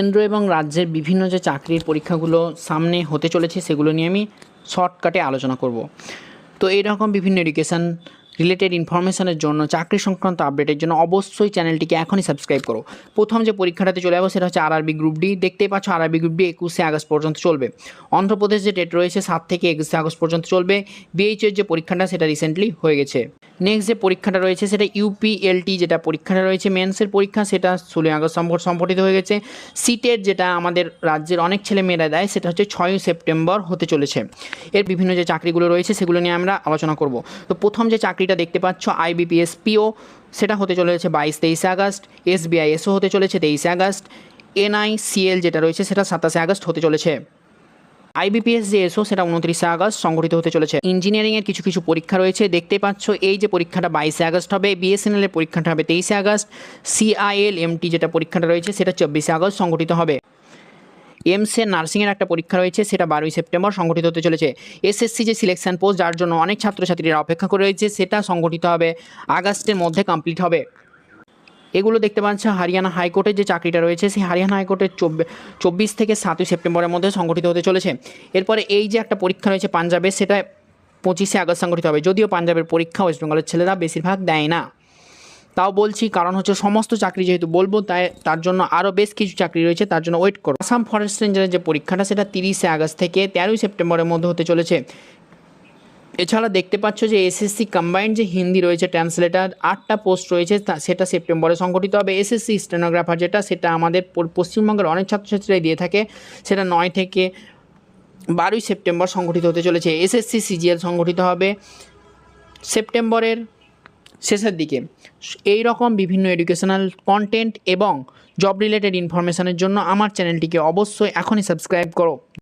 কেন্দ্র এবং রাজ্যের বিভিন্ন যে চাকরির পরীক্ষাগুলো সামনে হতে চলেছে সেগুলো নিয়ে আমি শর্টকাটে আলোচনা করব। তো এইরকম বিভিন্ন এডুকেশান রিলেটেড ইনফরমেশনের জন্য চাকরি সংক্রান্ত আপডেটের জন্য অবশ্যই চ্যানেলটিকে এখনই সাবস্ক্রাইব করো। প্রথম যে পরীক্ষাটাতে চলে যাবো সেটা হচ্ছে আরআরবি গ্রুপ ডি। দেখতেই পাচ্ছ আরআরবি গ্রুপ ডি 21শে আগস্ট পর্যন্ত চলবে। অন্ধ্রপ্রদেশ যে ডেট রয়েছে 7 থেকে 21শে আগস্ট পর্যন্ত চলবে। বিএইচএর যে পরীক্ষাটা সেটা রিসেন্টলি হয়ে গেছে। নেক্সট যে পরীক্ষাটা রয়েছে সেটা ইউপিএলটি যেটা পরীক্ষাটা রয়েছে মেন্সের পরীক্ষা, সেটা 16 আগস্ট সম্পন্ন হয়ে গেছে। সিটেট যেটা আমাদের রাজ্যের অনেক ছেলে মেয়েরা দেয় সেটা হচ্ছে 6 সেপ্টেম্বর হতে চলেছে। এর বিভিন্ন যে চাকরিগুলো রয়েছে সেগুলো নিয়ে আমরা আলোচনা করব। তো প্রথম যে চাকরিটা দেখতে পাচ্ছ আইবিপিএস পিও, সেটা হতে চলেছে 22-23 আগস্ট। এসবিআইএসও হতে চলেছে 23 আগস্ট। এনআইসিএল যেটা রয়েছে সেটা 27 আগস্ট হতে চলেছে। আইবিপিএস যে এসও সেটা 29 আগস্ট সংগঠিত হতে চলেছে। ইঞ্জিনিয়ারিংয়ের কিছু কিছু পরীক্ষা রয়েছে দেখতে পাচ্ছ। এই যে পরীক্ষাটা 22 আগস্ট হবে। বিএসএনএল এর পরীক্ষাটা হবে 23 আগস্ট। সিআইএলএমটি যেটা পরীক্ষাটা রয়েছে সেটা 24 আগস্ট সংগঠিত হবে। এমসে নার্সিংয়ের একটা পরীক্ষা রয়েছে সেটা 12 সেপ্টেম্বর সংগঠিত হতে চলেছে। এসএসসি যে সিলেকশন পোস্ট যার জন্য অনেক ছাত্রছাত্রীরা অপেক্ষা করে রয়েছে সেটা সংগঠিত হবে আগস্টের মধ্যে কমপ্লিট হবে। এগুলো দেখতে পাচ্ছ হরিয়ানা হাইকোর্টের যে চাকরিটা রয়েছে সেই হরিয়ানা হাইকোর্টের 24 থেকে 7 সেপ্টেম্বরের মধ্যে সংগঠিত হতে চলেছে। এরপরে এই যে একটা পরীক্ষা রয়েছে পাঞ্জাবের, সেটা 25 আগস্ট সংগঠিত হবে। যদিও পাঞ্জাবের পরীক্ষা ওয়েস্ট বেঙ্গলের ছেলেরা বেশিরভাগ দেয় না, তাও বলছি কারণ হচ্ছে সমস্ত চাকরি যেহেতু বলবো তাই তার জন্য আরও বেশ কিছু চাকরি রয়েছে, তার জন্য ওয়েট করো। আসাম ফরেস্ট রেঞ্জারের যে পরীক্ষাটা সেটা 30 আগস্ট থেকে 13 সেপ্টেম্বরের মধ্যে হতে চলেছে। এছাড়া দেখতে পাচ্ছ যে এসএসসি কম্বাইন্ড যে হিন্দি রয়েছে ট্রান্সলেটার 8টা পোস্ট রয়েছে সেটা সেপ্টেম্বরে সংগঠিত হবে। এসএসসি স্টেনোগ্রাফার সেটা আমাদের পশ্চিমবঙ্গের অনেক ছাত্রছাত্রীরাই দিয়ে থাকে, সেটা 9 থেকে 12 সেপ্টেম্বর সংগঠিত হতে চলেছে। এসএসসি সিজিএল সংগঠিত হবে সেপ্টেম্বরের শেষের দিকে। এই রকম বিভিন্ন এডুকেশনাল কন্টেন্ট এবং জব রিলেটেড ইনফরমেশনের জন্য আমার চ্যানেলটিকে অবশ্যই এখনই সাবস্ক্রাইব করো।